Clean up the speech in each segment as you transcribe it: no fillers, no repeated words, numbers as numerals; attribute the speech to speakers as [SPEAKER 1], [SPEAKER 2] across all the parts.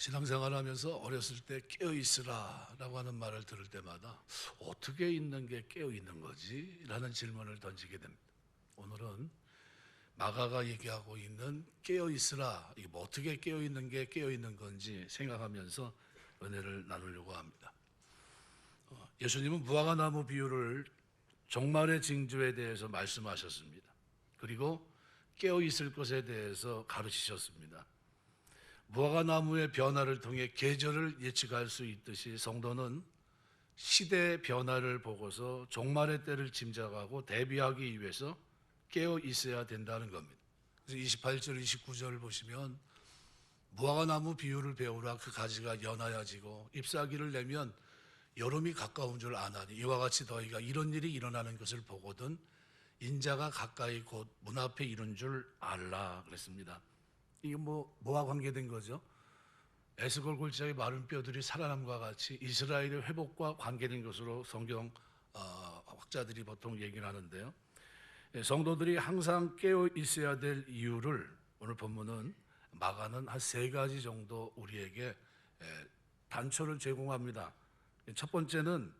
[SPEAKER 1] 신앙생활하면서 어렸을 때 깨어있으라라고 하는 말을 들을 때마다 어떻게 있는 게 깨어있는 거지? 라는 질문을 던지게 됩니다. 오늘은 마가가 얘기하고 있는 깨어있으라, 이게 뭐 어떻게 깨어있는 게 깨어있는 건지 생각하면서 은혜를 나누려고 합니다. 예수님은 무화과나무 비유를 종말의 징조에 대해서 말씀하셨습니다. 그리고 깨어있을 것에 대해서 가르치셨습니다. 무화과나무의 변화를 통해 계절을 예측할 수 있듯이 성도는 시대의 변화를 보고서 종말의 때를 짐작하고 대비하기 위해서 깨어 있어야 된다는 겁니다. 그래서 28절, 29절을 보시면 무화과나무 비유를 배우라. 그 가지가 연하여지고 잎사귀를 내면 여름이 가까운 줄 아나니 이와 같이 너희가 이런 일이 일어나는 것을 보거든 인자가 가까이 곧 문 앞에 이른 줄 알라 그랬습니다. 이게 뭐와 관계된 거죠? 에스골 골짜기 마른 뼈들이 살아남과 같이 이스라엘의 회복과 관계된 것으로 성경 학자들이 보통 얘기를 하는데요. 성도들이 항상 깨어 있어야 될 이유를 오늘 본문은 마가는 한 세 가지 정도 우리에게 단초를 제공합니다. 첫 번째는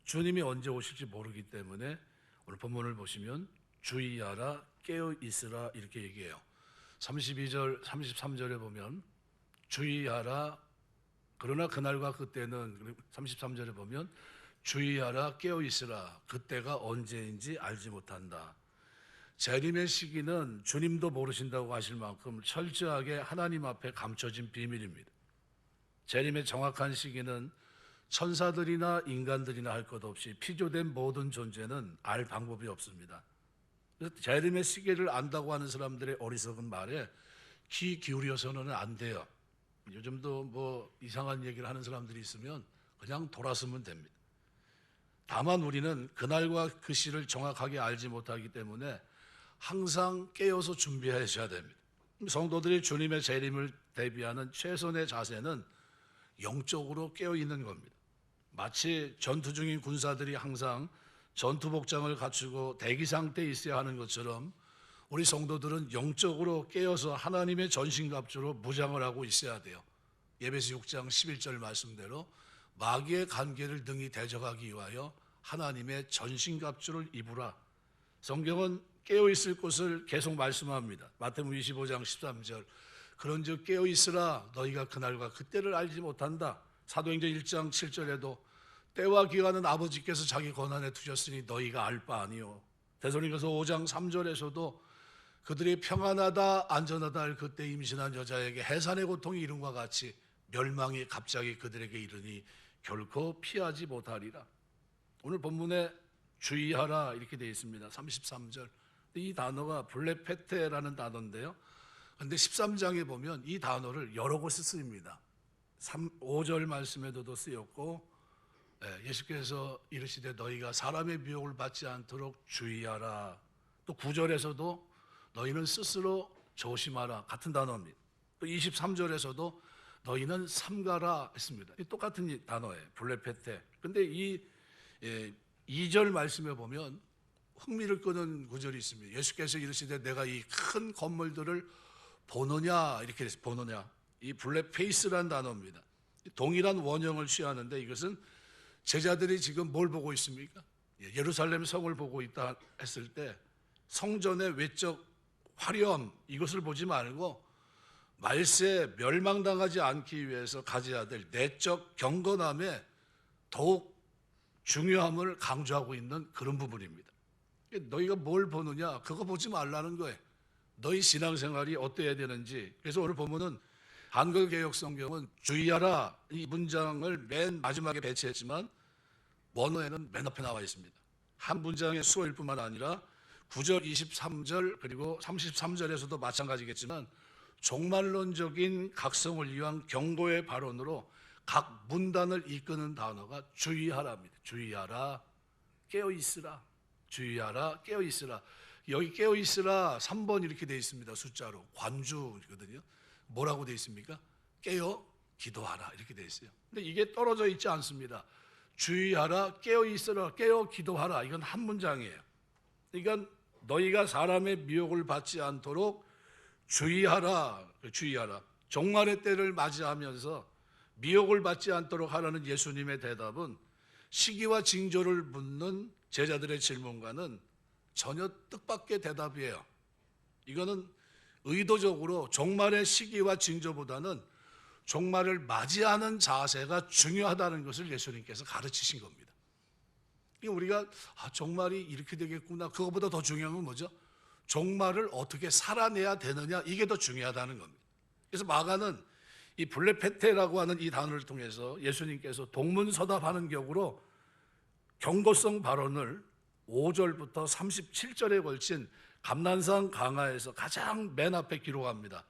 [SPEAKER 1] 주님이 언제 오실지 모르기 때문에 오늘 본문을 보시면 주의하라 깨어 있으라 이렇게 얘기해요. 32절 33절에 보면 주의하라 그러나 그날과 그때는 33절에 보면 주의하라 깨어 있으라 그때가 언제인지 알지 못한다. 재림의 시기는 주님도 모르신다고 하실 만큼 철저하게 하나님 앞에 감춰진 비밀입니다. 재림의 정확한 시기는 천사들이나 인간들이나 할 것 없이 피조된 모든 존재는 알 방법이 없습니다. 그래서 재림의 시기를 안다고 하는 사람들의 어리석은 말에 귀 기울여서는 안 돼요. 요즘도 뭐 이상한 얘기를 하는 사람들이 있으면 그냥 돌아서면 됩니다. 다만 우리는 그날과 그 시를 정확하게 알지 못하기 때문에 항상 깨어서 준비하셔야 됩니다. 성도들이 주님의 재림을 대비하는 최선의 자세는 영적으로 깨어 있는 겁니다. 마치 전투 중인 군사들이 항상 전투 복장을 갖추고 대기 상태에 있어야 하는 것처럼 우리 성도들은 영적으로 깨어서 하나님의 전신갑주로 무장을 하고 있어야 돼요. 예배서 6장 11절 말씀대로 마귀의 관계를 등이 대적하기 위하여 하나님의 전신갑주를 입으라. 성경은 깨어있을 것을 계속 말씀합니다. 마태복음 25장 13절 그런즉 깨어있으라 너희가 그날과 그때를 알지 못한다. 사도행전 1장 7절에도 때와 기간은 아버지께서 자기 권한에 두셨으니 너희가 알 바 아니요. 데살로니가서 5장 3절에서도 그들이 평안하다 안전하다 할 그때 임신한 여자에게 해산의 고통이 이름과 같이 멸망이 갑자기 그들에게 이르니 결코 피하지 못하리라. 오늘 본문에 주의하라 이렇게 되어 있습니다. 33절 이 단어가 블레페테라는 단어인데요. 그런데 13장에 보면 이 단어를 여러 곳에 쓰입니다. 5절 말씀에도 쓰였고 예수께서 이르시되 너희가 사람의 미혹을 받지 않도록 주의하라. 또 9절에서도 너희는 스스로 조심하라 같은 단어입니다. 또 23절에서도 너희는 삼가라 했습니다. 똑같은 단어예요. 블레페테. 근데 이 2절 말씀에 보면 흥미를 끄는 구절이 있습니다. 예수께서 이르시되 내가 이 큰 건물들을 보느냐 이렇게 해서 보느냐. 이 블레페이스라는 단어입니다. 동일한 원형을 취하는데 이것은 제자들이 지금 뭘 보고 있습니까? 예루살렘 성을 보고 있다 했을 때 성전의 외적 화려함 이것을 보지 말고 말세에 멸망당하지 않기 위해서 가져야 될 내적 경건함에 더욱 중요함을 강조하고 있는 그런 부분입니다. 너희가 뭘 보느냐 그거 보지 말라는 거예요. 너희 신앙생활이 어때야 되는지. 그래서 오늘 보면은 한글개혁성경은 주의하라 이 문장을 맨 마지막에 배치했지만 원어에는 맨 앞에 나와 있습니다. 한 문장의 수어일 뿐만 아니라 9절, 23절 그리고 33절에서도 마찬가지겠지만 종말론적인 각성을 위한 경고의 발언으로 각 문단을 이끄는 단어가 주의하라입니다. 주의하라, 깨어있으라. 주의하라, 깨어있으라. 여기 깨어있으라 3번 이렇게 되어 있습니다. 숫자로 관주거든요. 뭐라고 되어 있습니까? 깨어 기도하라 이렇게 되어 있어요. 근데 이게 떨어져 있지 않습니다. 주의하라, 깨어 있으라, 깨어 기도하라. 이건 한 문장이에요. 그러니까 너희가 사람의 미혹을 받지 않도록 주의하라, 주의하라. 종말의 때를 맞이하면서 미혹을 받지 않도록 하라는 예수님의 대답은 시기와 징조를 묻는 제자들의 질문과는 전혀 뜻밖의 대답이에요. 이거는 의도적으로 종말의 시기와 징조보다는 종말을 맞이하는 자세가 중요하다는 것을 예수님께서 가르치신 겁니다. 우리가 종말이 이렇게 되겠구나, 그것보다 더 중요한 건 뭐죠? 종말을 어떻게 살아내야 되느냐, 이게 더 중요하다는 겁니다. 그래서 마가는 이 블레페테라고 하는 이 단어를 통해서 예수님께서 동문서답하는 격으로 경고성 발언을 5절부터 37절에 걸친 감난산 강화에서 가장 맨 앞에 기록합니다.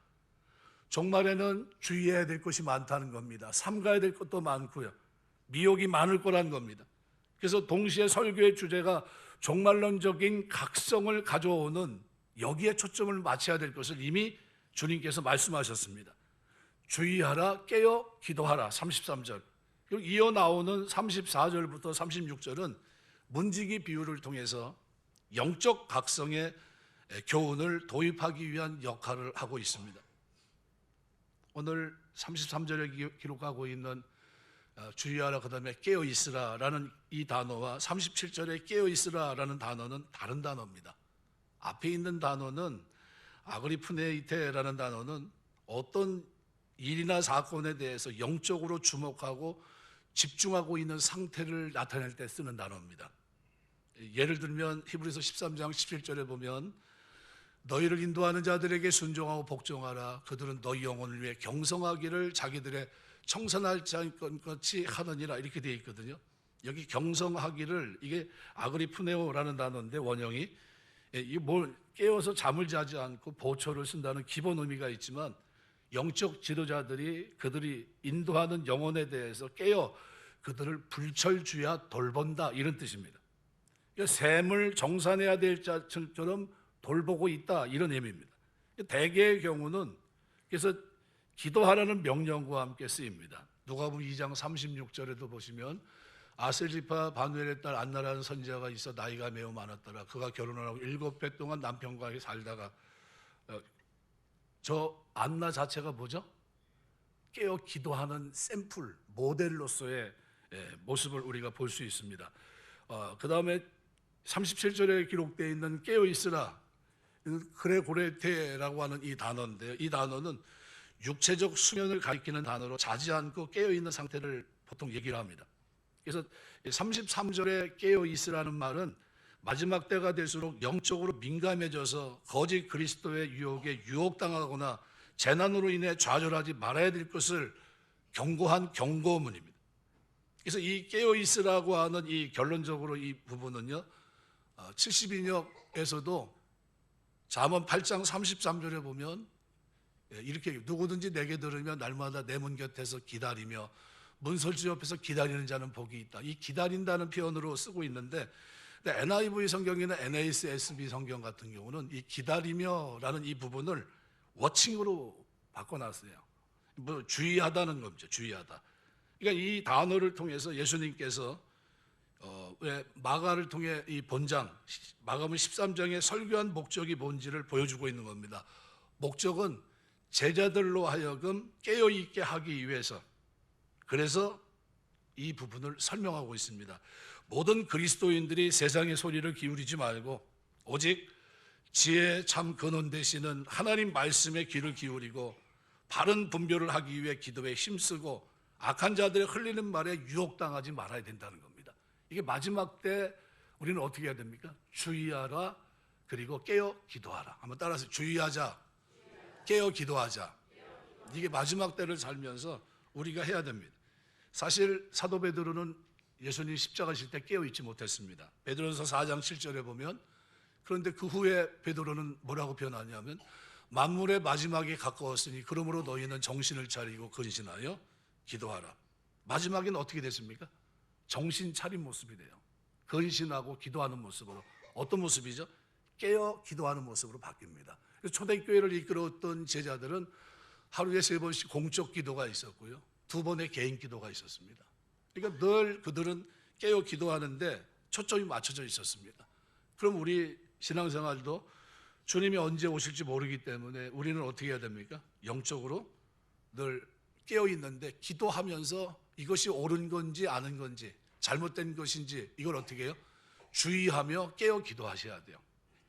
[SPEAKER 1] 종말에는 주의해야 될 것이 많다는 겁니다. 삼가야 될 것도 많고요, 미혹이 많을 거란 겁니다. 그래서 동시에 설교의 주제가 종말론적인 각성을 가져오는 여기에 초점을 맞춰야 될 것을 이미 주님께서 말씀하셨습니다. 주의하라, 깨어 기도하라, 33절. 그리고 이어 나오는 34절부터 36절은 문지기 비유를 통해서 영적 각성의 교훈을 도입하기 위한 역할을 하고 있습니다. 오늘 33절에 기록하고 있는 주의하라, 그 다음에 깨어 있으라라는 이 단어와 37절에 깨어 있으라라는 단어는 다른 단어입니다. 앞에 있는 단어는 아그리프네이테라는 단어는 어떤 일이나 사건에 대해서 영적으로 주목하고 집중하고 있는 상태를 나타낼 때 쓰는 단어입니다. 예를 들면 히브리서 13장 17절에 보면 너희를 인도하는 자들에게 순종하고 복종하라. 그들은 너희 영혼을 위해 경성하기를 자기들의 청산할 것 같이 하느니라, 이렇게 되어 있거든요. 여기 경성하기를, 이게 아그리프네오라는 단어인데 원형이 이 뭘 깨워서 잠을 자지 않고 보초를 쓴다는 기본 의미가 있지만 영적 지도자들이 그들이 인도하는 영혼에 대해서 깨어 그들을 불철주야 돌본다, 이런 뜻입니다. 그러니까 샘을 정산해야 될 자처럼 돌보고 있다, 이런 의미입니다. 대개의 경우는 그래서 기도하라는 명령과 함께 쓰입니다. 누가복음 2장 36절에도 보시면 아셀리파 바누엘의 딸 안나라는 선지자가 있어 나이가 매우 많았더라. 그가 결혼을 하고 7배 동안 남편과 살다가 저 안나 자체가 뭐죠? 깨어 기도하는 샘플, 모델로서의 모습을 우리가 볼 수 있습니다. 그 다음에 37절에 기록되어 있는 깨어 있으라, 그레고레테라고 하는 이 단어인데요. 이 단어는 육체적 수면을 가리키는 단어로 자지 않고 깨어있는 상태를 보통 얘기를 합니다. 그래서 33절에 깨어있으라는 말은 마지막 때가 될수록 영적으로 민감해져서 거짓 그리스도의 유혹에 유혹당하거나 재난으로 인해 좌절하지 말아야 될 것을 경고한 경고문입니다. 그래서 이 깨어있으라고 하는 이 결론적으로 이 부분은요, 72역에서도 잠언 8장 33절에 보면 이렇게 누구든지 내게 들으며 날마다 내 문 곁에서 기다리며 문설주 옆에서 기다리는 자는 복이 있다. 이 기다린다는 표현으로 쓰고 있는데 NIV 성경이나 NASB 성경 같은 경우는 이 기다리며라는 이 부분을 워칭으로 바꿔놨어요. 뭐 주의하다는 겁니다. 주의하다. 그러니까 이 단어를 통해서 예수님께서 왜 마가를 통해 이 본장 마가복음 13장의 설교한 목적이 뭔지를 보여주고 있는 겁니다. 목적은 제자들로 하여금 깨어있게 하기 위해서, 그래서 이 부분을 설명하고 있습니다. 모든 그리스도인들이 세상의 소리를 기울이지 말고 오직 지혜의 참 근원 되시는 하나님 말씀에 귀를 기울이고 바른 분별을 하기 위해 기도에 힘쓰고 악한 자들의 흘리는 말에 유혹당하지 말아야 된다는 겁니다. 이게 마지막 때 우리는 어떻게 해야 됩니까? 주의하라, 그리고 깨어 기도하라. 한번 따라서 주의하자, 깨어 기도하자. 이게 마지막 때를 살면서 우리가 해야 됩니다. 사실 사도 베드로는 예수님 십자가 질 때 깨어 있지 못했습니다. 베드로전서 4장 7절에 보면, 그런데 그 후에 베드로는 뭐라고 표현하냐면 만물의 마지막에 가까웠으니 그러므로 너희는 정신을 차리고 근신하여 기도하라. 마지막에는 어떻게 됐습니까? 정신 차린 모습이 돼요. 근신하고 기도하는 모습으로. 어떤 모습이죠? 깨어 기도하는 모습으로 바뀝니다. 초대교회를 이끌었던 제자들은 하루에 3번씩 공적 기도가 있었고요, 2번의 개인 기도가 있었습니다. 그러니까 늘 그들은 깨어 기도하는데 초점이 맞춰져 있었습니다. 그럼 우리 신앙생활도 주님이 언제 오실지 모르기 때문에 우리는 어떻게 해야 됩니까? 영적으로 늘 깨어 있는데 기도하면서 이것이 옳은 건지 아는 건지 잘못된 것인지 이걸 어떻게 해요? 주의하며 깨어 기도하셔야 돼요.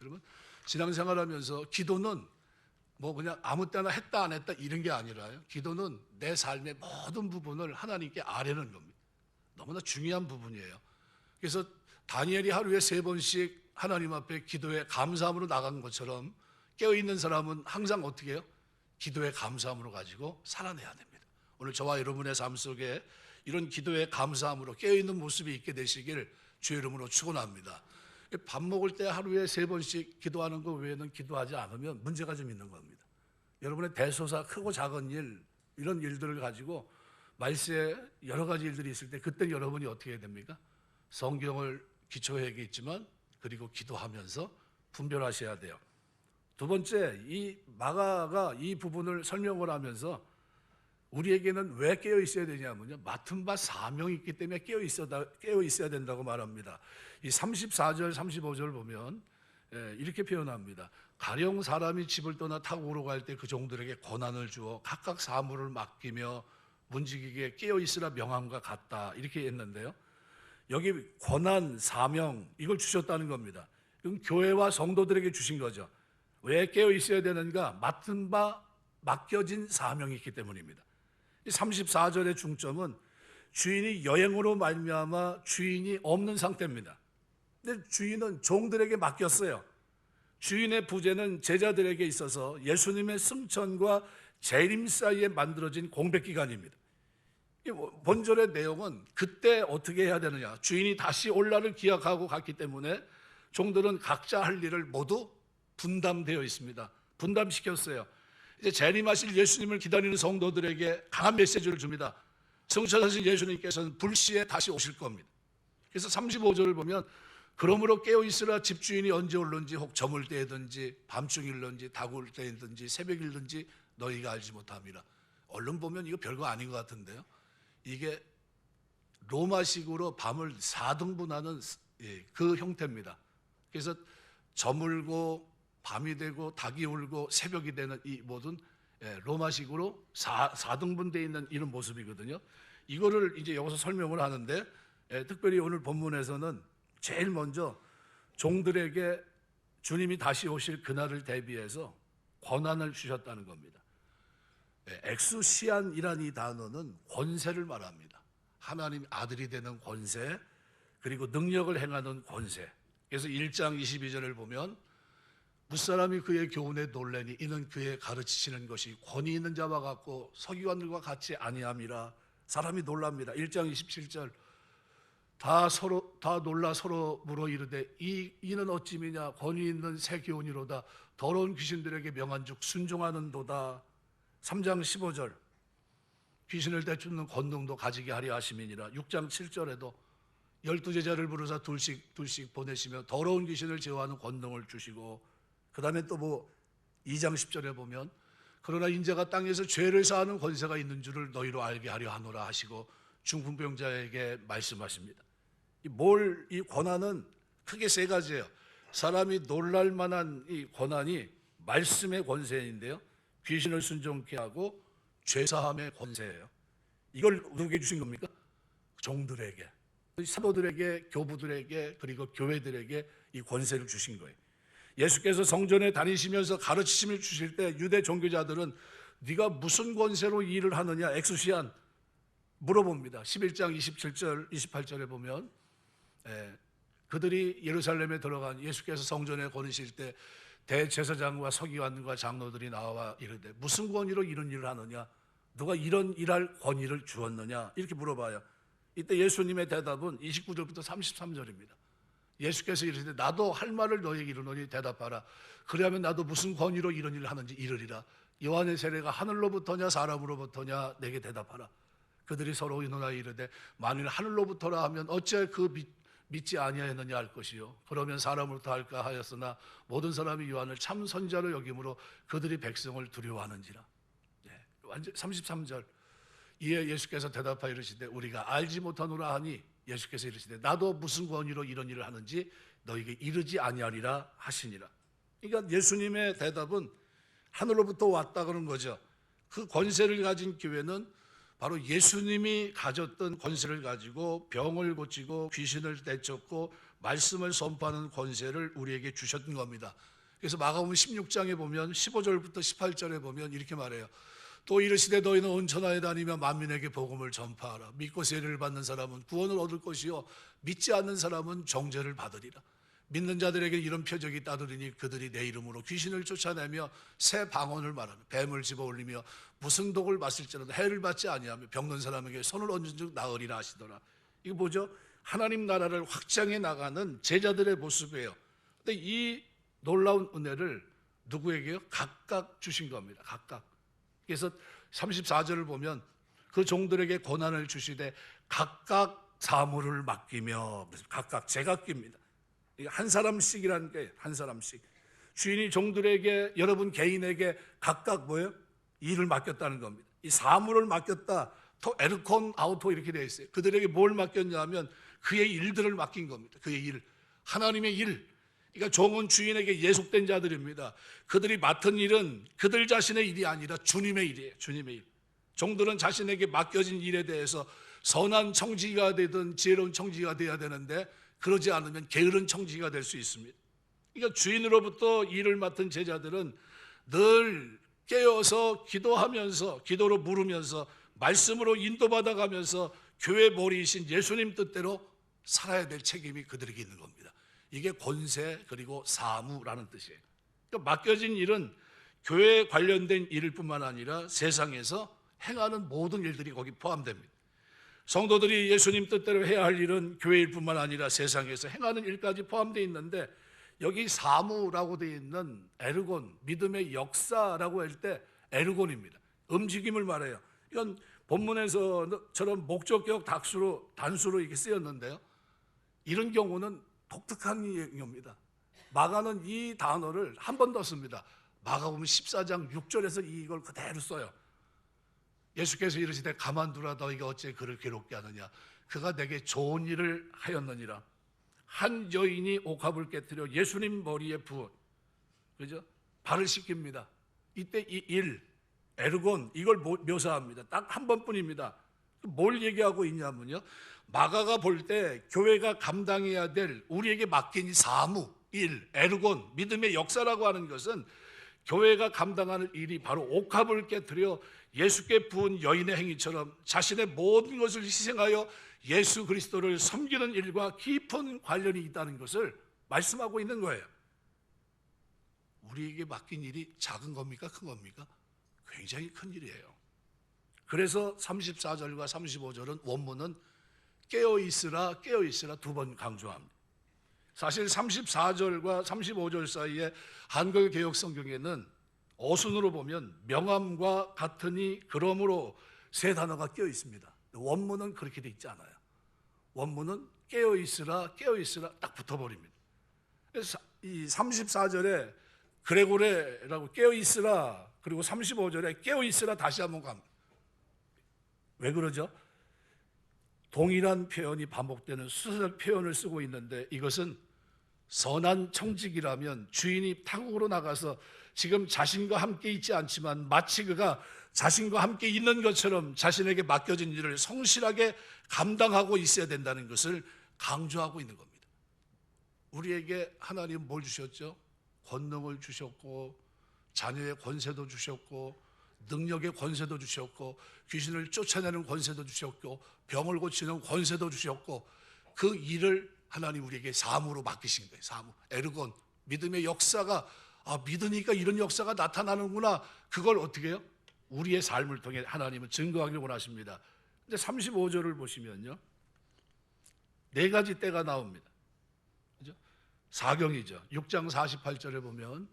[SPEAKER 1] 여러분 신앙생활하면서 기도는 뭐 그냥 아무 때나 했다 안 했다 이런 게 아니라요. 기도는 내 삶의 모든 부분을 하나님께 아뢰는 겁니다. 너무나 중요한 부분이에요. 그래서 다니엘이 하루에 3번씩 하나님 앞에 기도에 감사함으로 나간 것처럼 깨어있는 사람은 항상 어떻게 해요? 기도에 감사함으로 가지고 살아내야 됩니다. 오늘 저와 여러분의 삶 속에 이런 기도에 감사함으로 깨어있는 모습이 있게 되시길 주의 이름으로 축원합니다. 밥 먹을 때 하루에 3번씩 기도하는 것 외에는 기도하지 않으면 문제가 좀 있는 겁니다. 여러분의 대소사 크고 작은 일 이런 일들을 가지고 말세에 여러 가지 일들이 있을 때 그때 여러분이 어떻게 해야 됩니까? 성경을 기초해야겠지만 그리고 기도하면서 분별하셔야 돼요. 두 번째, 이 마가가 이 부분을 설명을 하면서 우리에게는 왜 깨어 있어야 되냐면요, 맡은 바 사명이 있기 때문에 깨어 있어야 된다고 말합니다. 이 34절 35절 보면 이렇게 표현합니다. 가령 사람이 집을 떠나 타고 오러 갈 때 그 종들에게 권한을 주어 각각 사물을 맡기며 문지기게 깨어 있으라 명함과 같다 이렇게 했는데요, 여기 권한, 사명 이걸 주셨다는 겁니다. 그럼 교회와 성도들에게 주신 거죠. 왜 깨어 있어야 되는가? 맡은 바 맡겨진 사명이 있기 때문입니다. 34절의 중점은 주인이 여행으로 말미암아 주인이 없는 상태입니다. 근데 주인은 종들에게 맡겼어요. 주인의 부재는 제자들에게 있어서 예수님의 승천과 재림 사이에 만들어진 공백기간입니다. 본절의 내용은 그때 어떻게 해야 되느냐, 주인이 다시 올 날을 기약하고 갔기 때문에 종들은 각자 할 일을 모두 분담되어 있습니다. 분담시켰어요. 이제 재림하실 예수님을 기다리는 성도들에게 강한 메시지를 줍니다. 승천하신 예수님께서는 불시에 다시 오실 겁니다. 그래서 35절을 보면 그러므로 깨어있으라 집주인이 언제 올는지 혹 저물 때든지 밤중일든지 다구울 때든지 새벽일든지 너희가 알지 못함이라. 얼른 보면 이거 별거 아닌 것 같은데요, 이게 로마식으로 밤을 4등분하는 그 형태입니다. 그래서 저물고 밤이 되고 닭이 울고 새벽이 되는 이 모든 로마식으로 4등분되어 있는 이런 모습이거든요. 이거를 이제 여기서 설명을 하는데 특별히 오늘 본문에서는 제일 먼저 종들에게 주님이 다시 오실 그날을 대비해서 권한을 주셨다는 겁니다. 엑수시안이라는 이 단어는 권세를 말합니다. 하나님 아들이 되는 권세, 그리고 능력을 행하는 권세. 그래서 1장 22절을 보면 무사람이 그의 교훈에 놀래니 이는 그의 가르치시는 것이 권위 있는 자와 같고 서기관들과 같이 아니함이라. 사람이 놀랍니다. 1장 27절 다 놀라 서로 물어 이르되 이는 어찌미냐 권위 있는 새 교훈이로다. 더러운 귀신들에게 명한즉 순종하는도다. 3장 15절 귀신을 내쫓는 권능도 가지게 하려 하심이니라. 6장 7절에도 12제자를 부르사 둘씩 보내시며 더러운 귀신을 제어하는 권능을 주시고, 그 다음에 또 2장 10절에 보면 그러나 인자가 땅에서 죄를 사하는 권세가 있는 줄을 너희로 알게 하려 하노라 하시고 중풍병자에게 말씀하십니다. 이 권한은 크게 3가지예요. 사람이 놀랄 만한 이 권한이 말씀의 권세인데요, 귀신을 순종케 하고 죄사함의 권세예요. 이걸 누구에게 주신 겁니까? 종들에게, 사도들에게, 교부들에게, 그리고 교회들에게 이 권세를 주신 거예요. 예수께서 성전에 다니시면서 가르치심을 주실 때 유대 종교자들은 네가 무슨 권세로 일을 하느냐 엑수시안 물어봅니다. 11장 27절 28절에 보면 그들이 예루살렘에 들어간 예수께서 성전에 거느실 때 대제사장과 서기관과 장로들이 나와 이르되 무슨 권위로 이런 일을 하느냐, 누가 이런 일할 권위를 주었느냐 이렇게 물어봐요. 이때 예수님의 대답은 29절부터 33절입니다. 예수께서 이르시되 나도 할 말을 너에게 이르노니 대답하라. 그리하면 나도 무슨 권위로 이런 일을 하는지 이르리라. 요한의 세례가 하늘로부터냐 사람으로부터냐 내게 대답하라. 그들이 서로 의논하여 이르되 만일 하늘로부터라 하면 어째 믿지 아니하였느냐 할 것이요 그러면 사람으로부터 할까 하였으나 모든 사람이 요한을 참 선자로 여김으로 그들이 백성을 두려워하는지라. 33절 이에 예수께서 대답하여 이르시되 우리가 알지 못하노라 하니 예수께서 이르시되 나도 무슨 권위로 이런 일을 하는지 너에게 이르지 아니하리라 하시니라. 그러니까 예수님의 대답은 하늘로부터 왔다 그런 거죠. 그 권세를 가진 교회는 바로 예수님이 가졌던 권세를 가지고 병을 고치고 귀신을 내쫓고 말씀을 선포하는 권세를 우리에게 주셨던 겁니다. 그래서 마가복음 16장에 보면 15절부터 18절에 보면 이렇게 말해요. 또 이르시되 너희는 온 천하에 다니며 만민에게 복음을 전파하라. 믿고 세례를 받는 사람은 구원을 얻을 것이요 믿지 않는 사람은 정죄를 받으리라. 믿는 자들에게 이런 표적이 따르리니 그들이 내 이름으로 귀신을 쫓아내며 새 방언을 말하며 뱀을 집어올리며 무슨 독을 마실지라도 해를 받지 아니하며 병든 사람에게 손을 얹은 즉 나으리라 하시더라. 이거 뭐죠? 하나님 나라를 확장해 나가는 제자들의 모습이에요. 근데 이 놀라운 은혜를 누구에게요? 각각 주신 겁니다. 각각. 그래서 34절을 보면 그 종들에게 고난을 주시되 각각 사물을 맡기며, 각각 제각기입니다. 한 사람씩이라는 게 한 사람씩. 주인이 종들에게, 여러분 개인에게 각각 뭐예요? 일을 맡겼다는 겁니다. 이 사물을 맡겼다. 토 에르콘 아우토 이렇게 되어 있어요. 그들에게 뭘 맡겼냐면 그의 일들을 맡긴 겁니다. 그의 일, 하나님의 일. 그러니까 종은 주인에게 예속된 자들입니다. 그들이 맡은 일은 그들 자신의 일이 아니라 주님의 일이에요. 주님의 일. 종들은 자신에게 맡겨진 일에 대해서 선한 청지기가 되든 지혜로운 청지기가 되어야 되는데 그러지 않으면 게으른 청지기가 될 수 있습니다. 그러니까 주인으로부터 일을 맡은 제자들은 늘 깨어서 기도하면서, 기도로 물으면서, 말씀으로 인도받아가면서 교회 머리이신 예수님 뜻대로 살아야 될 책임이 그들에게 있는 겁니다. 이게 권세 그리고 사무라는 뜻이에요. 그러니까 맡겨진 일은 교회에 관련된 일일 뿐만 아니라 세상에서 행하는 모든 일들이 거기 포함됩니다. 성도들이 예수님 뜻대로 해야 할 일은 교회일 뿐만 아니라 세상에서 행하는 일까지 포함되어 있는데, 여기 사무라고 되어 있는 에르곤, 믿음의 역사라고 할 때 에르곤입니다. 움직임을 말해요. 이건 본문에서처럼 목적격 단수로 이렇게 쓰였는데요, 이런 경우는 독특한 경우입니다. 마가는 이 단어를 한 번 더 씁니다. 마가복음 14장 6절에서 이걸 그대로 써요. 예수께서 이르시되 가만두라 너희가 어찌 그를 괴롭게 하느냐. 그가 내게 좋은 일을 하였느니라. 한 여인이 옥합을 깨뜨려 예수님 머리에 부어, 그죠? 발을 씻깁니다. 이때 이 일, 에르곤, 이걸 묘사합니다. 딱 한 번뿐입니다. 뭘 얘기하고 있냐면요, 마가가 볼 때 교회가 감당해야 될 우리에게 맡긴 이 사무, 일, 에르곤, 믿음의 역사라고 하는 것은 교회가 감당하는 일이 바로 옥합을 깨뜨려 예수께 부은 여인의 행위처럼 자신의 모든 것을 희생하여 예수 그리스도를 섬기는 일과 깊은 관련이 있다는 것을 말씀하고 있는 거예요. 우리에게 맡긴 일이 작은 겁니까? 큰 겁니까? 굉장히 큰 일이에요. 그래서 34절과 35절은 원문은 깨어있으라 깨어있으라 두 번 강조합니다. 사실 34절과 35절 사이에 한글 개역 성경에는 어순으로 보면 명함과 같으니 그러므로 세 단어가 끼어 있습니다. 원문은 그렇게 돼 있지 않아요. 원문은 깨어있으라 깨어있으라 딱 붙어버립니다. 그래서 이 34절에 그레고레라고 깨어있으라, 그리고 35절에 깨어있으라 다시 한번 갑니다. 왜 그러죠? 동일한 표현이 반복되는 수서적 표현을 쓰고 있는데, 이것은 선한 청직이라면 주인이 타국으로 나가서 지금 자신과 함께 있지 않지만 마치 그가 자신과 함께 있는 것처럼 자신에게 맡겨진 일을 성실하게 감당하고 있어야 된다는 것을 강조하고 있는 겁니다. 우리에게 하나님은 뭘 주셨죠? 권능을 주셨고, 자녀의 권세도 주셨고, 능력의 권세도 주셨고, 귀신을 쫓아내는 권세도 주셨고, 병을 고치는 권세도 주셨고, 그 일을 하나님 우리에게 사무로 맡기신 거예요. 사무, 에르곤, 믿음의 역사가, 믿으니까 이런 역사가 나타나는구나. 그걸 어떻게 해요? 우리의 삶을 통해 하나님은 증거하기를 원하십니다. 근데 35절을 보시면요, 네 가지 때가 나옵니다. 그죠? 사경이죠. 6장 48절에 보면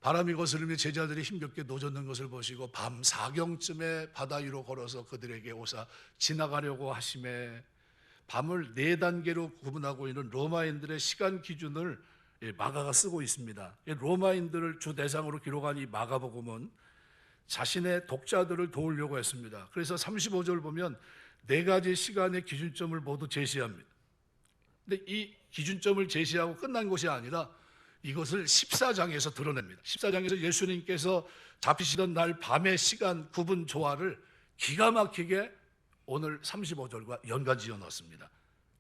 [SPEAKER 1] 바람이 거스르며 제자들이 힘겹게 노젓는 것을 보시고 밤 사경쯤에 바다 위로 걸어서 그들에게 오사 지나가려고 하심에, 밤을 네 단계로 구분하고 있는 로마인들의 시간 기준을 마가가 쓰고 있습니다. 로마인들을 주 대상으로 기록한 이 마가복음은 자신의 독자들을 도우려고 했습니다. 그래서 35절 보면 네 가지 시간의 기준점을 모두 제시합니다. 근데 이 기준점을 제시하고 끝난 것이 아니라 이것을 14장에서 드러냅니다. 14장에서 예수님께서 잡히시던 날 밤의 시간 구분 조화를 기가 막히게 오늘 35절과 연관지어 넣었습니다.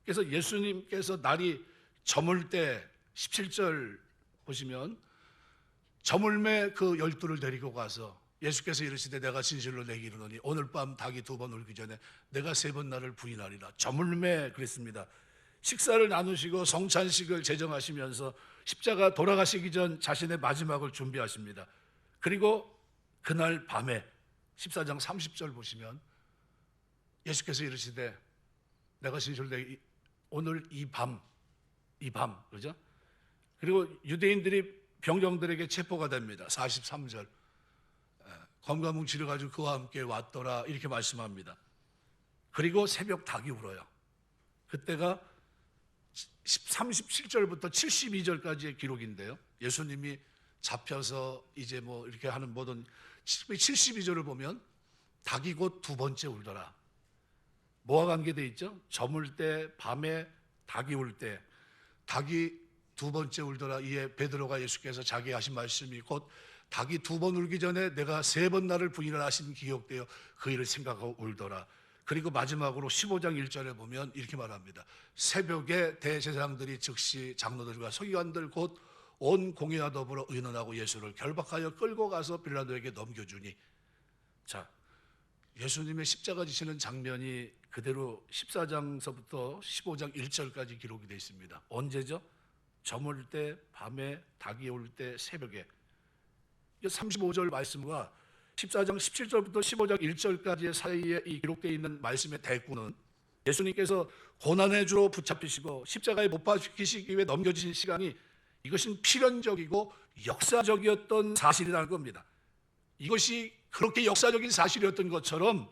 [SPEAKER 1] 그래서 예수님께서 날이 저물 때 17절 보시면 저물매 그 12를 데리고 가서 예수께서 이르시되 내가 진실로 내게 이르노니 오늘 밤 닭이 2번 울기 전에 내가 3번 나를 부인하리라. 저물매 그랬습니다. 식사를 나누시고 성찬식을 제정하시면서 십자가 돌아가시기 전 자신의 마지막을 준비하십니다. 그리고 그날 밤에 14장 30절 보시면 예수께서 이르시되 내가 진실로 내게 오늘 이 밤 그죠? 그리고 유대인들이 병정들에게 체포가 됩니다. 43절 검과 뭉치를 가지고 그와 함께 왔더라 이렇게 말씀합니다. 그리고 새벽 닭이 울어요. 그때가 37절부터 72절까지의 기록인데요. 예수님이 잡혀서 이제 뭐 이렇게 하는 모든 72절을 보면 닭이 곧 2번째 울더라. 뭐와 관계되어 있죠? 저물 때 밤에 닭이 울 때 닭이 2번째 울더라. 이에 베드로가 예수께서 자기 하신 말씀이 곧 닭이 2번 울기 전에 내가 3번 나를 부인을 하신 기억되어 그 일을 생각하고 울더라. 그리고 마지막으로 15장 1절에 보면 이렇게 말합니다. 새벽에 대제사장들이 즉시 장로들과 서기관들 곧 온 공회와 더불어 의논하고 예수를 결박하여 끌고 가서 빌라도에게 넘겨주니. 자, 예수님의 십자가 지시는 장면이 그대로 14장서부터 15장 1절까지 기록이 되어 있습니다. 언제죠? 저물 때, 밤에, 닭이 올 때, 새벽에. 35절 말씀과 14장 17절부터 15장 1절까지의 사이에 이 기록되어 있는 말씀의 대꾸는 예수님께서 고난의 주로 붙잡히시고 십자가에 못 박히시기 위해 넘겨주신 시간이 이것은 필연적이고 역사적이었던 사실이라는 겁니다. 이것이 그렇게 역사적인 사실이었던 것처럼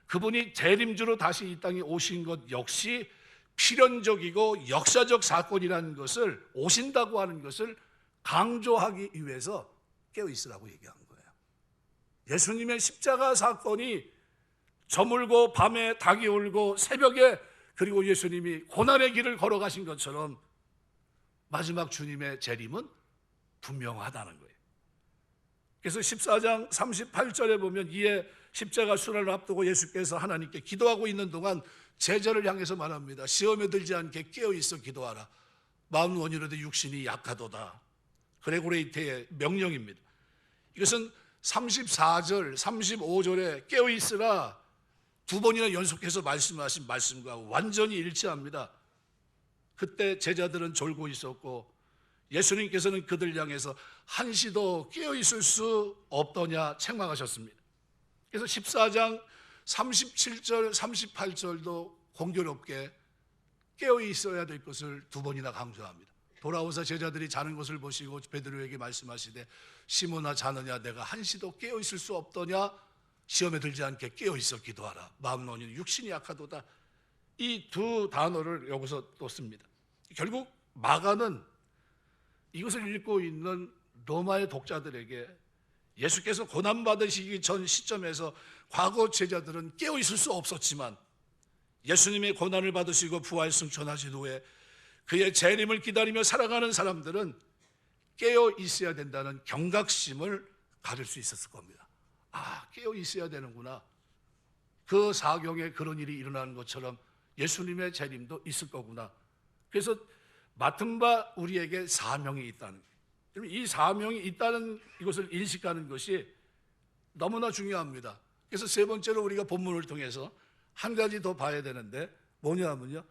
[SPEAKER 1] 그분이 재림주로 다시 이 땅에 오신 것 역시 필연적이고 역사적 사건이라는 것을 오신다고 하는 것을 강조하기 위해서 깨어있으라고 얘기한 거예요. 예수님의 십자가 사건이 저물고 밤에 닭이 울고 새벽에 그리고 예수님이 고난의 길을 걸어가신 것처럼 마지막 주님의 재림은 분명하다는 거예요. 그래서 14장 38절에 보면 이에 십자가 순환을 앞두고 예수께서 하나님께 기도하고 있는 동안 제자를 향해서 말합니다. 시험에 들지 않게 깨어있어 기도하라. 마음 원이로되 육신이 약하도다. 그레고레이테의 명령입니다. 이것은 34절, 35절에 깨어있으라 2번이나 연속해서 말씀하신 말씀과 완전히 일치합니다. 그때 제자들은 졸고 있었고 예수님께서는 그들 향해서 한시도 깨어있을 수 없더냐 책망하셨습니다. 그래서 14장 37절, 38절도 공교롭게 깨어있어야 될 것을 2번이나 강조합니다. 돌아오사 제자들이 자는 것을 보시고 베드로에게 말씀하시되 시몬아 자느냐 내가 한시도 깨어있을 수 없더냐 시험에 들지 않게 깨어있어 기도하라. 마음 논이는 육신이 약하도다. 이 두 단어를 여기서 또 씁니다. 결국 마가는 이것을 읽고 있는 로마의 독자들에게 예수께서 고난받으시기 전 시점에서 과거 제자들은 깨어있을 수 없었지만 예수님의 고난을 받으시고 부활 승천하신 후에 그의 재림을 기다리며 살아가는 사람들은 깨어있어야 된다는 경각심을 가질 수 있었을 겁니다. 아, 깨어있어야 되는구나. 그 사경에 그런 일이 일어나는 것처럼 예수님의 재림도 있을 거구나. 그래서 맡은 바 우리에게 사명이 있다는 거예요. 이 사명이 있다는 이것을 인식하는 것이 너무나 중요합니다. 그래서 세 번째로 우리가 본문을 통해서 한 가지 더 봐야 되는데 뭐냐면요.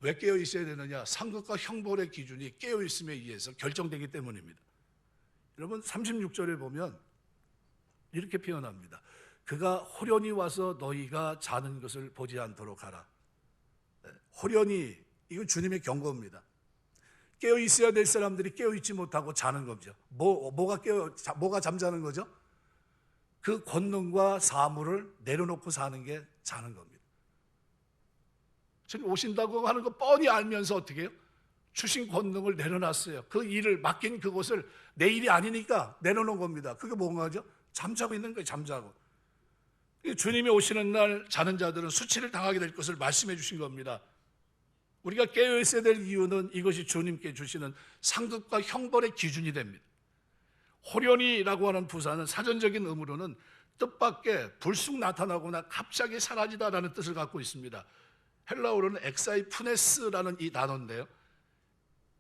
[SPEAKER 1] 왜 깨어 있어야 되느냐? 상급과 형벌의 기준이 깨어 있음에 의해서 결정되기 때문입니다. 여러분 36절에 보면 이렇게 표현합니다. 그가 호련히 와서 너희가 자는 것을 보지 않도록 하라. 호련히, 이건 주님의 경고입니다. 깨어 있어야 될 사람들이 깨어 있지 못하고 자는 거죠. 뭐가 잠자는 거죠? 그 권능과 사물을 내려놓고 사는 게 자는 겁니다. 주님 오신다고 하는 거 뻔히 알면서 어떻게 해요? 주신 권능을 내려놨어요. 그 일을 맡긴 그곳을 내 일이 아니니까 내려놓은 겁니다. 그게 뭔가죠? 잠자고 있는 거예요. 잠자고. 주님이 오시는 날 자는 자들은 수치를 당하게 될 것을 말씀해 주신 겁니다. 우리가 깨어 있어야 될 이유는 이것이 주님께 주시는 상급과 형벌의 기준이 됩니다. 호련이라고 하는 부사는 사전적인 의미로는 뜻밖의 불쑥 나타나거나 갑자기 사라지다라는 뜻을 갖고 있습니다. 헬라어로는 엑사이푸네스라는 이 단어인데요,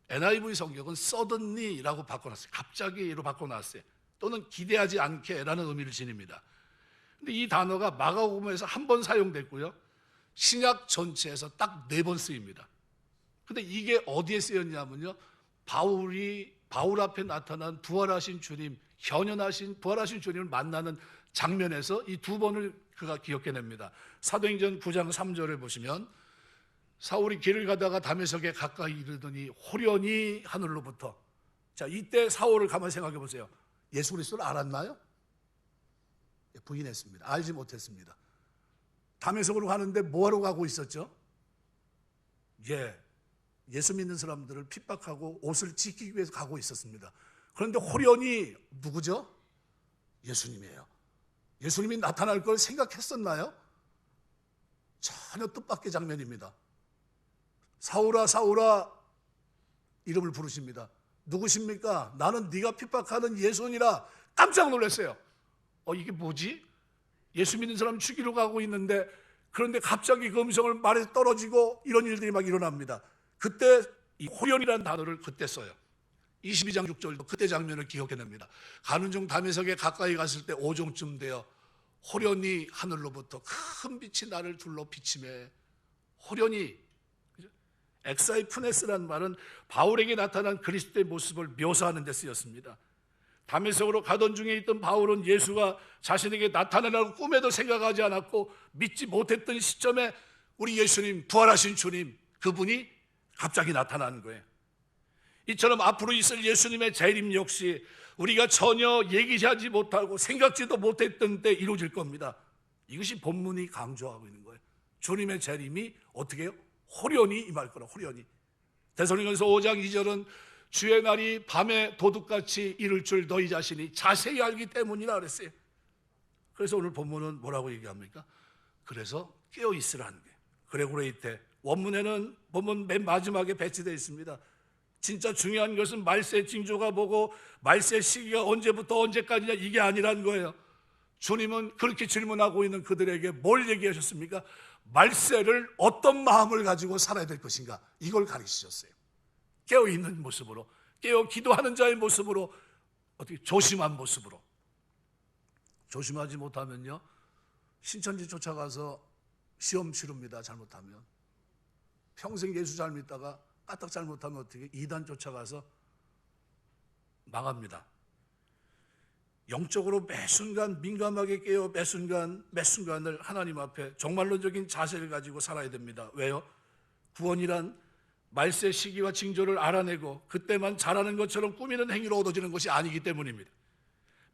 [SPEAKER 1] NIV 성경은 suddenly라고 바꿔놨어요. 갑자기로 바꿔놨어요. 또는 기대하지 않게라는 의미를 지닙니다. 근데 이 단어가 마가복음에서 한 번 사용됐고요, 신약 전체에서 딱 4번 쓰입니다. 근데 이게 어디에 쓰였냐면요, 바울 앞에 나타난 부활하신 주님, 현현하신 부활하신 주님을 만나는 장면에서 이 2번을 그가 기억해냅니다. 사도행전 9장 3절을 보시면, 사울이 길을 가다가 다메섹에 가까이 이르더니 호련히 하늘로부터. 자, 이때 사울을 가만히 생각해 보세요. 예수 그리스도를 알았나요? 부인했습니다. 알지 못했습니다. 다메섹으로 가는데 뭐하러 가고 있었죠? 예수 믿는 사람들을 핍박하고 옷을 지키기 위해서 가고 있었습니다. 그런데 호련히 누구죠? 예수님이에요. 예수님이 나타날 걸 생각했었나요? 전혀 뜻밖의 장면입니다. 사울아 사울아 이름을 부르십니다. 누구십니까? 나는 네가 핍박하는 예수니라. 깜짝 놀랐어요. 이게 뭐지? 예수 믿는 사람 죽이러 가고 있는데, 그런데 갑자기 그 음성을 말에서 떨어지고 이런 일들이 막 일어납니다. 그때 이 호련이라는 단어를 그때 써요. 22장 6절도 그때 장면을 기억해냅니다. 가는 중 다메섹에 가까이 갔을 때 오종쯤 되어 호련히 하늘로부터 큰 빛이 나를 둘러 비치매. 호련히, 엑사이푸네스라는 말은 바울에게 나타난 그리스도의 모습을 묘사하는 데 쓰였습니다. 다메섹으로 가던 중에 있던 바울은 예수가 자신에게 나타나라고 꿈에도 생각하지 않았고 믿지 못했던 시점에 우리 예수님, 부활하신 주님, 그분이 갑자기 나타나는 거예요. 이처럼 앞으로 있을 예수님의 재림 역시 우리가 전혀 얘기하지 못하고 생각지도 못했던 때 이루어질 겁니다. 이것이 본문이 강조하고 있는 거예요. 주님의 재림이 어떻게 해요? 호련히 임할 거라. 호련히. 데살로니가서 5장 2절은 주의 날이 밤에 도둑같이 이를 줄 너희 자신이 자세히 알기 때문이라 그랬어요. 그래서 오늘 본문은 뭐라고 얘기합니까? 그래서 깨어 있으라는 게. 그레고레이테 원문에는 본문 맨 마지막에 배치되어 있습니다. 진짜 중요한 것은 말세 징조가 뭐고 말세 시기가 언제부터 언제까지냐, 이게 아니란 거예요. 주님은 그렇게 질문하고 있는 그들에게 뭘 얘기하셨습니까? 말세를 어떤 마음을 가지고 살아야 될 것인가, 이걸 가르치셨어요. 깨어있는 모습으로, 깨어 기도하는 자의 모습으로, 어떻게 조심한 모습으로. 조심하지 못하면요, 신천지 쫓아가서 시험 치릅니다. 잘못하면. 평생 예수 잘 믿다가 까딱 잘못하면 어떻게 이단 쫓아가서 망합니다. 영적으로 매 순간 민감하게 깨어 매 순간을 하나님 앞에 종말론적인 자세를 가지고 살아야 됩니다. 왜요? 구원이란 말세 시기와 징조를 알아내고 그때만 잘하는 것처럼 꾸미는 행위로 얻어지는 것이 아니기 때문입니다.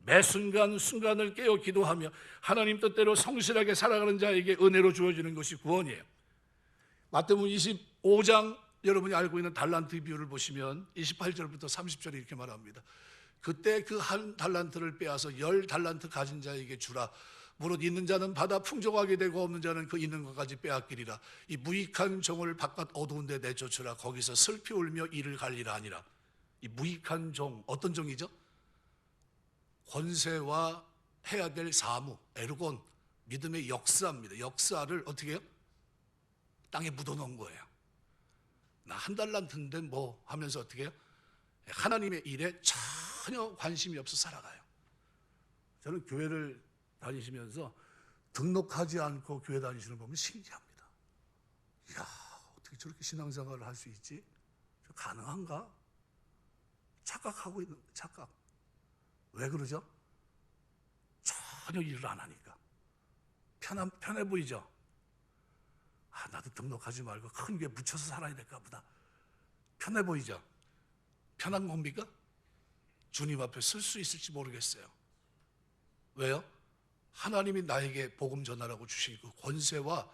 [SPEAKER 1] 매 순간을 깨어 기도하며 하나님 뜻대로 성실하게 살아가는 자에게 은혜로 주어지는 것이 구원이에요. 마태복음 25장 여러분이 알고 있는 달란트 비유를 보시면 28절부터 30절에 이렇게 말합니다. 그때 그 한 달란트를 빼앗아 10달란트 가진 자에게 주라. 무릇 있는 자는 받아 풍족하게 되고 없는 자는 그 있는 것까지 빼앗기리라. 이 무익한 종을 바깥 어두운 데 내쫓으라. 거기서 슬피 울며 이를 갈리라 하니라. 이 무익한 종, 어떤 종이죠? 권세와 해야 될 사무, 에르곤, 믿음의 역사입니다. 역사를 어떻게 해요? 땅에 묻어놓은 거예요. 나 한 달란트인데 뭐 하면서 어떻게 해요? 하나님의 일에 전혀 관심이 없어 살아가요. 저는 교회를 다니시면서 등록하지 않고 교회 다니시는 거 보면 신기합니다. 이야, 어떻게 저렇게 신앙생활을 할 수 있지? 가능한가? 착각하고 있는, 착각. 왜 그러죠? 전혀 일을 안 하니까. 편해 보이죠? 나도 등록하지 말고 큰 교회 묻혀서 살아야 될까 보다. 편해 보이죠? 편한 겁니까? 주님 앞에 설 수 있을지 모르겠어요. 왜요? 하나님이 나에게 복음 전하라고 주신 그 권세와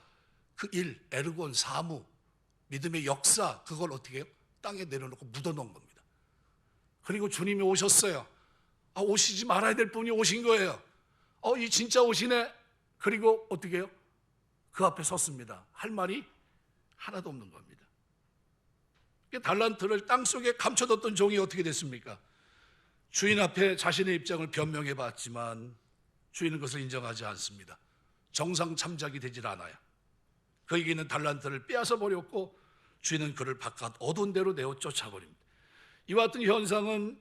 [SPEAKER 1] 그 일, 에르곤, 사무, 믿음의 역사, 그걸 어떻게 해요? 땅에 내려놓고 묻어놓은 겁니다. 그리고 주님이 오셨어요. 오시지 말아야 될 분이 오신 거예요. 이 진짜 오시네. 그리고 어떻게 해요? 그 앞에 섰습니다. 할 말이 하나도 없는 겁니다. 달란트를 땅속에 감춰뒀던 종이 어떻게 됐습니까? 주인 앞에 자신의 입장을 변명해 봤지만 주인은 그것을 인정하지 않습니다. 정상 참작이 되질 않아요. 그에게 있는 달란트를 빼앗아 버렸고 주인은 그를 바깥 어두운 데로 내어 쫓아버립니다. 이와 같은 현상은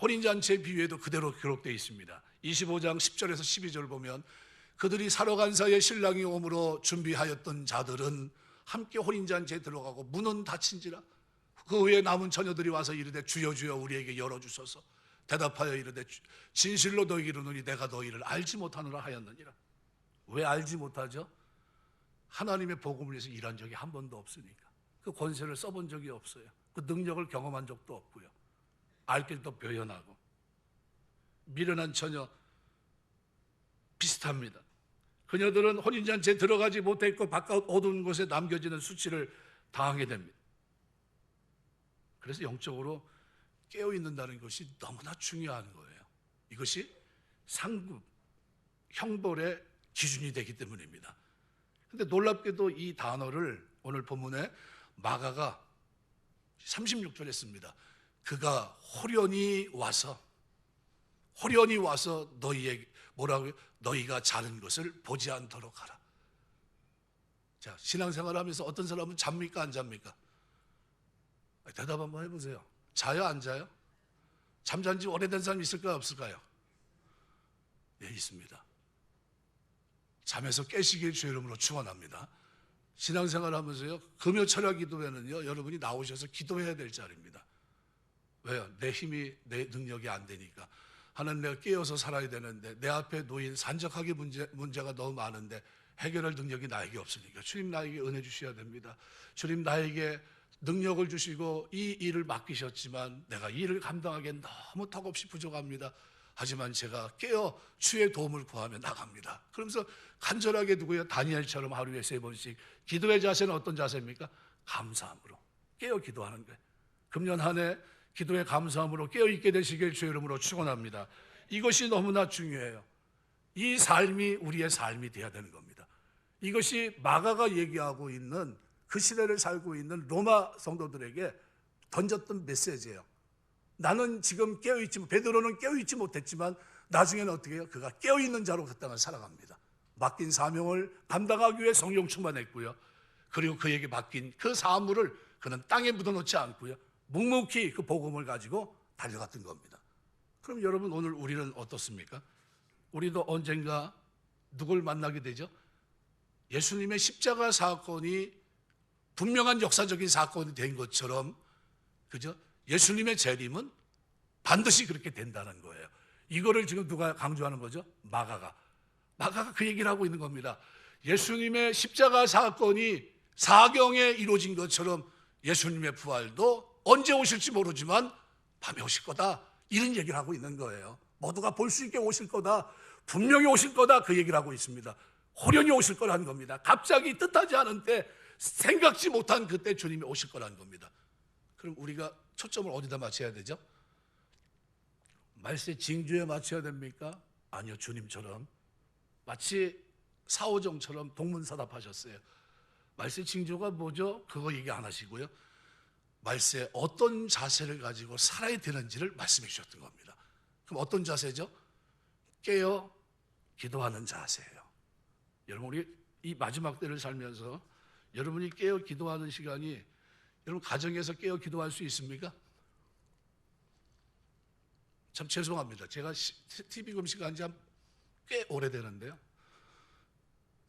[SPEAKER 1] 혼인잔치의 비유에도 그대로 기록되어 있습니다. 25장 10절에서 12절 보면 그들이 사러 간 사이에 신랑이 오므로 준비하였던 자들은 함께 혼인잔치에 들어가고 문은 닫힌지라 그 후에 남은 처녀들이 와서 이르되 주여 주여 우리에게 열어주소서. 대답하여 이르되 진실로 너희에게 이르노니 내가 너희를 알지 못하노라 하였느니라. 왜 알지 못하죠? 하나님의 복음을 위해서 일한 적이 한 번도 없으니까. 그 권세를 써본 적이 없어요. 그 능력을 경험한 적도 없고요. 알 길도 표현하고. 미련한 처녀 비슷합니다. 그녀들은 혼인잔치에 들어가지 못했고 바깥 어두운 곳에 남겨지는 수치를 당하게 됩니다. 그래서 영적으로 깨어있는다는 것이 너무나 중요한 거예요. 이것이 상급, 형벌의 기준이 되기 때문입니다. 그런데 놀랍게도 이 단어를 오늘 본문에 마가가 36절에 씁니다. 그가 호련히 와서 너희에게 뭐라고요? 너희가 자는 것을 보지 않도록 하라. 자, 신앙생활 하면서 어떤 사람은 잡니까 안 잡니까? 대답 한번 해보세요. 자요 안 자요? 잠잔 지 오래된 사람 있을까요 없을까요? 네, 있습니다. 잠에서 깨시길 주의 이름으로 축원합니다. 신앙생활 하면서요, 금요 철야 기도회는요, 여러분이 나오셔서 기도해야 될 자리입니다. 왜요? 내 힘이, 내 능력이 안 되니까. 하나님, 내가 깨어서 살아야 되는데 내 앞에 놓인 산적하게 문제가 너무 많은데 해결할 능력이 나에게 없으니까 주님 나에게 은혜 주셔야 됩니다. 주님 나에게 능력을 주시고 이 일을 맡기셨지만 내가 이 일을 감당하기엔 너무 턱없이 부족합니다. 하지만 제가 깨어 주의 도움을 구하며 나갑니다. 그러면서 간절하게 누구요? 다니엘처럼 하루에 3번씩. 기도의 자세는 어떤 자세입니까? 감사함으로 깨어 기도하는 거예요. 금년 한 해 기도의 감사함으로 깨어 있게 되시길 주의 이름으로 축원합니다. 이것이 너무나 중요해요. 이 삶이 우리의 삶이 되어야 되는 겁니다. 이것이 마가가 얘기하고 있는 그 시대를 살고 있는 로마 성도들에게 던졌던 메시지예요. 나는 지금 깨어있지, 베드로는 깨어있지 못했지만 나중에는 어떻게 해요? 그가 깨어있는 자로 그 땅을 살아갑니다. 맡긴 사명을 감당하기 위해 성령 충만했고요. 그리고 그에게 맡긴 그 사물을 그는 땅에 묻어놓지 않고요. 묵묵히 그 복음을 가지고 달려갔던 겁니다. 그럼 여러분 오늘 우리는 어떻습니까? 우리도 언젠가 누굴 만나게 되죠? 예수님의 십자가 사건이 분명한 역사적인 사건이 된 것처럼, 그죠? 예수님의 재림은 반드시 그렇게 된다는 거예요. 이거를 지금 누가 강조하는 거죠? 마가가 그 얘기를 하고 있는 겁니다. 예수님의 십자가 사건이 사경에 이루어진 것처럼 예수님의 부활도 언제 오실지 모르지만 밤에 오실 거다, 이런 얘기를 하고 있는 거예요. 모두가 볼 수 있게 오실 거다, 분명히 오실 거다, 그 얘기를 하고 있습니다. 호련히 오실 거라는 겁니다. 갑자기 뜻하지 않은 때, 생각지 못한 그때 주님이 오실 거라는 겁니다. 그럼 우리가 초점을 어디다 맞춰야 되죠? 말세 징조에 맞춰야 됩니까? 아니요, 주님처럼 마치 사오정처럼 동문서답하셨어요. 말세 징조가 뭐죠? 그거 얘기 안 하시고요, 말세 어떤 자세를 가지고 살아야 되는지를 말씀해 주셨던 겁니다. 그럼 어떤 자세죠? 깨어 기도하는 자세예요. 여러분, 우리 이 마지막 때를 살면서 여러분이 깨어 기도하는 시간이, 여러분 가정에서 깨어 기도할 수 있습니까? 참 죄송합니다. 제가 TV 금식한 지 꽤 오래되는데요,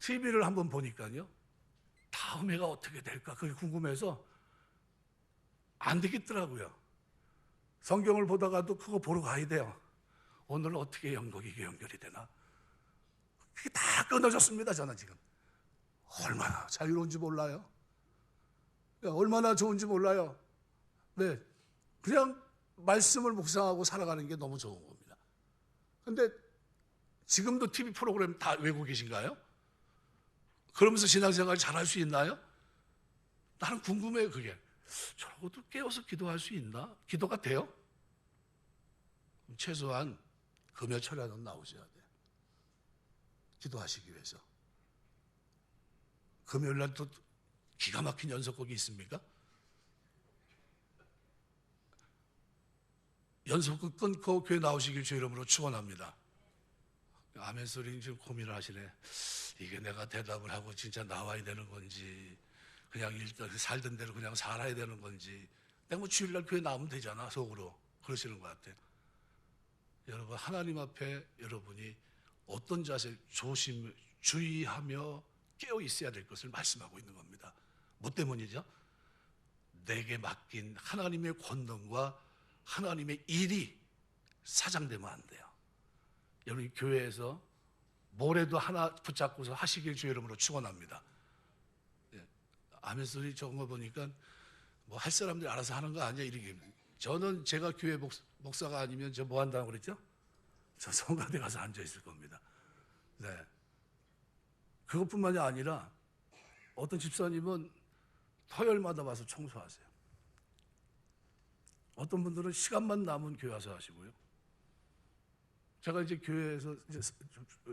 [SPEAKER 1] TV를 한번 보니까요, 다음 해가 어떻게 될까 그게 궁금해서 안 되겠더라고요. 성경을 보다가도 그거 보러 가야 돼요. 오늘 어떻게 이게 연결이 되나? 그게 다 끊어졌습니다. 저는 지금 얼마나 자유로운지 몰라요. 얼마나 좋은지 몰라요. 네, 그냥 말씀을 묵상하고 살아가는 게 너무 좋은 겁니다. 그런데 지금도 TV 프로그램 다 외고 계신가요? 그러면서 신앙생활 잘할 수 있나요? 나는 궁금해요. 그게 저러고도 깨어서 기도할 수 있나? 기도가 돼요? 최소한 금요 철야는 나오셔야 돼요. 기도하시기 위해서. 금요일 날 또 기가 막힌 연속곡이 있습니까? 연속극 끊고 교회 나오시길 주 이름으로 축원합니다. 아멘 소리 지금 고민을 하시네. 이게 내가 대답을 하고 진짜 나와야 되는 건지, 그냥 일단 살던 대로 그냥 살아야 되는 건지, 내가 뭐 주일날 교회 나오면 되잖아 속으로 그러시는 것 같아요. 여러분, 하나님 앞에 여러분이 어떤 자세 주의하며 깨어 있어야 될 것을 말씀하고 있는 겁니다. 뭐 때문이죠? 내게 맡긴 하나님의 권능과 하나님의 일이 사장되면 안 돼요. 여러분, 교회에서 뭐래도 하나 붙잡고서 하시길 주 이름으로 축원합니다. 아멘 소리 적은 거 보니까 뭐 할 사람들이 알아서 하는 거 아니야 이렇게. 저는 제가 교회 목사가 아니면 저 뭐 한다고 그랬죠? 저 성가대 가서 앉아 있을 겁니다. 네. 그것뿐만이 아니라 어떤 집사님은 토요일마다 와서 청소하세요. 어떤 분들은 시간만 남은 교회 와서 하시고요. 제가 이제 교회에서 이제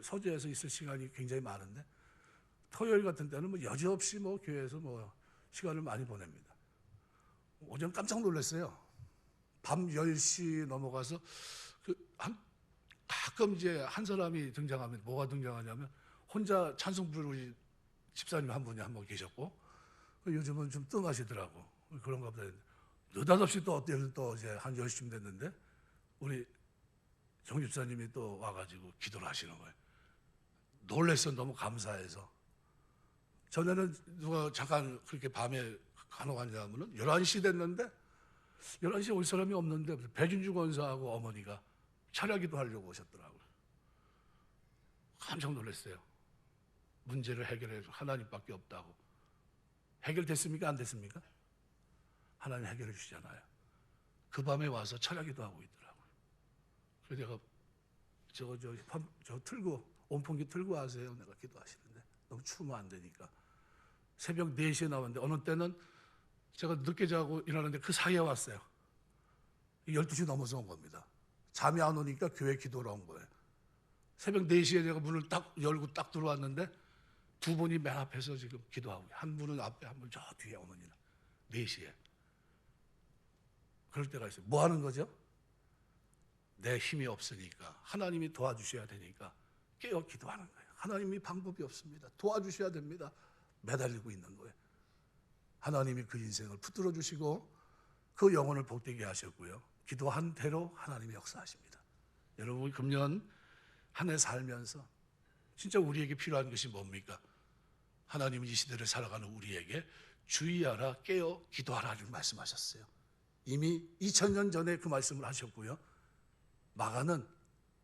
[SPEAKER 1] 서재에서 있을 시간이 굉장히 많은데 토요일 같은 때는 뭐 여지없이 뭐 교회에서 뭐 시간을 많이 보냅니다. 어제 깜짝 놀랐어요. 밤 10시 넘어가서 가끔 이제 한 사람이 등장하면 뭐가 등장하냐면 혼자 찬송 부르는 집사님 한 분이 한 분 계셨고, 요즘은 좀 뜸하시더라고. 그런가 보다. 느닷없이 또 어때요? 또 이제 한 10시쯤 됐는데 우리 정 집사님이 또 와가지고 기도를 하시는 거예요. 놀랬어. 너무 감사해서. 전에는 누가 잠깐 그렇게 밤에 간혹 앉아하면은 11시 됐는데 11시에 올 사람이 없는데 배준주 권사하고 어머니가 철야기도 하려고 오셨더라고요. 깜짝 놀랐어요. 문제를 해결해서 하나님밖에 없다고. 해결됐습니까? 안 됐습니까? 하나님 해결해 주시잖아요. 그 밤에 와서 철야기도 하고 있더라고요. 그래서 내가 저 틀고 온풍기 틀고 하세요. 내가 기도하시는데 너무 추우면 안 되니까 새벽 4시에 나왔는데 어느 때는 제가 늦게 자고 일어나는데 그 사이에 왔어요. 12시 넘어서 온 겁니다. 잠이 안 오니까 교회 기도로 온 거예요. 새벽 4시에 제가 문을 딱 열고 딱 들어왔는데 두 분이 맨 앞에서 지금 기도하고, 한 분은 앞에, 한 분은 저 뒤에 어머니는 4시에. 그럴 때가 있어요. 뭐 하는 거죠? 내 힘이 없으니까 하나님이 도와주셔야 되니까 깨어 기도하는 거예요. 하나님이 방법이 없습니다. 도와주셔야 됩니다. 매달리고 있는 거예요. 하나님이 그 인생을 붙들어 주시고 그 영혼을 복되게 하셨고요. 기도한 대로 하나님이 역사하십니다. 여러분, 금년 한 해 살면서 진짜 우리에게 필요한 것이 뭡니까? 하나님은 이 시대를 살아가는 우리에게 주의하라, 깨어 기도하라를 말씀하셨어요. 이미 2000년 전에 그 말씀을 하셨고요. 마가는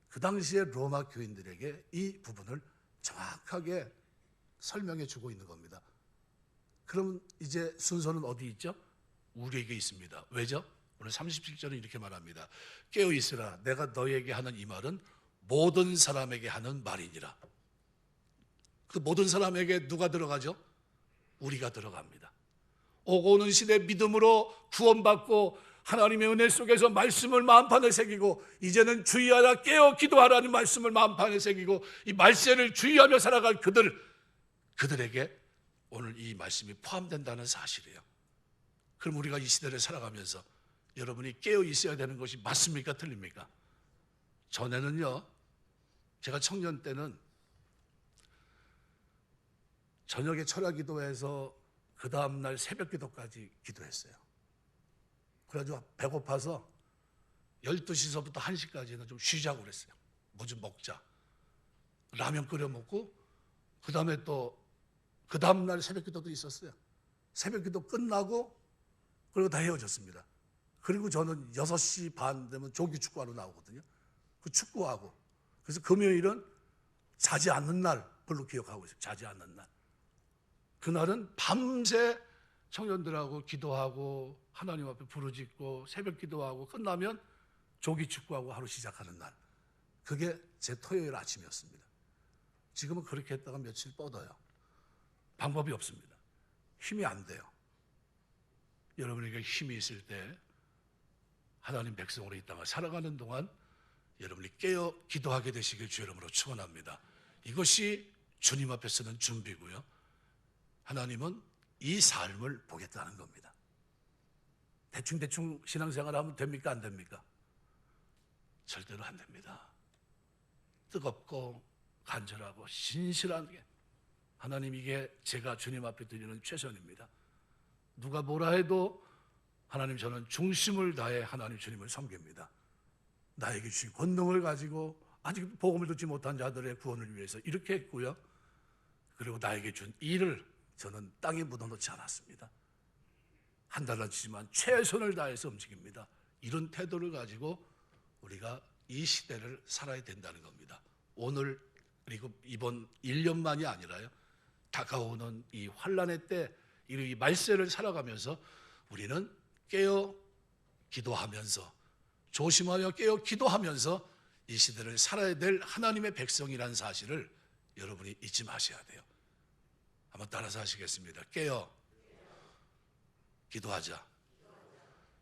[SPEAKER 1] 그 당시에 로마 교인들에게 이 부분을 정확하게 설명해 주고 있는 겁니다. 그럼 이제 순서는 어디 있죠? 우리에게 있습니다. 왜죠? 오늘 37절은 이렇게 말합니다. 깨어 있으라. 내가 너에게 하는 이 말은 모든 사람에게 하는 말이니라. 그 모든 사람에게 누가 들어가죠? 우리가 들어갑니다. 오고 오는 시대 믿음으로 구원받고 하나님의 은혜 속에서 말씀을 마음판에 새기고 이제는 주의하라 깨어 기도하라는 말씀을 마음판에 새기고 이 말세를 주의하며 살아갈 그들에게 오늘 이 말씀이 포함된다는 사실이에요. 그럼 우리가 이 시대를 살아가면서 여러분이 깨어 있어야 되는 것이 맞습니까? 틀립니까? 전에는요, 제가 청년 때는 저녁에 철야기도해서 그 다음날 새벽기도까지 기도했어요. 그래가지고 배고파서 12시서부터 1시까지는 좀 쉬자고 그랬어요. 뭐 좀 먹자. 라면 끓여 먹고 그 다음에 또 그 다음날 새벽기도도 있었어요. 새벽기도 끝나고 그리고 다 헤어졌습니다. 그리고 저는 6시 반 되면 조기축구하러 나오거든요. 그 축구하고 그래서 금요일은 자지 않는 날 별로 기억하고 있어요. 자지 않는 날. 그날은 밤새 청년들하고 기도하고 하나님 앞에 부르짖고 새벽 기도하고 끝나면 조기축구하고 하루 시작하는 날. 그게 제 토요일 아침이었습니다. 지금은 그렇게 했다가 며칠 뻗어요. 방법이 없습니다. 힘이 안 돼요. 여러분에게 힘이 있을 때 하나님 백성으로 이 땅을 살아가는 동안 여러분이 깨어 기도하게 되시길 주 이름으로 축원합니다. 이것이 주님 앞에 서는 준비고요. 하나님은 이 삶을 보겠다는 겁니다. 대충 신앙생활 하면 됩니까? 안 됩니까? 절대로 안 됩니다. 뜨겁고 간절하고 신실하게 하나님, 이게 제가 주님 앞에 드리는 최선입니다. 누가 뭐라 해도 하나님, 저는 중심을 다해 하나님 주님을 섬깁니다. 나에게 주신 권능을 가지고 아직 복음을 듣지 못한 자들의 구원을 위해서 이렇게 했고요. 그리고 나에게 준 일을 저는 땅에 묻어놓지 않았습니다. 한 달란치지만 최선을 다해서 움직입니다. 이런 태도를 가지고 우리가 이 시대를 살아야 된다는 겁니다. 오늘 그리고 이번 1년만이 아니라요, 다가오는 이 환란의 때, 이 말세를 살아가면서 우리는 깨어 기도하면서, 조심하여 깨어 기도하면서 이 시대를 살아야 될 하나님의 백성이라는 사실을 여러분이 잊지 마셔야 돼요. 한번 따라서 하시겠습니다. 깨어 기도하자.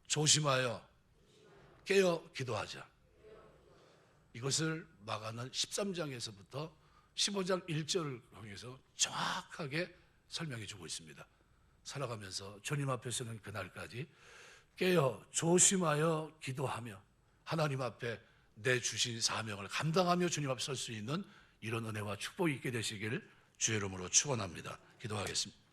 [SPEAKER 1] 조심하여 깨어 기도하자. 이것을 마가는 13장에서부터 15장 1절을 통해서 정확하게 설명해 주고 있습니다. 살아가면서 주님 앞에 서는 그날까지 깨어 조심하여 기도하며 하나님 앞에 내 주신 사명을 감당하며 주님 앞에 설 수 있는 이런 은혜와 축복이 있게 되시길 주의 이름으로 축원합니다. 기도하겠습니다.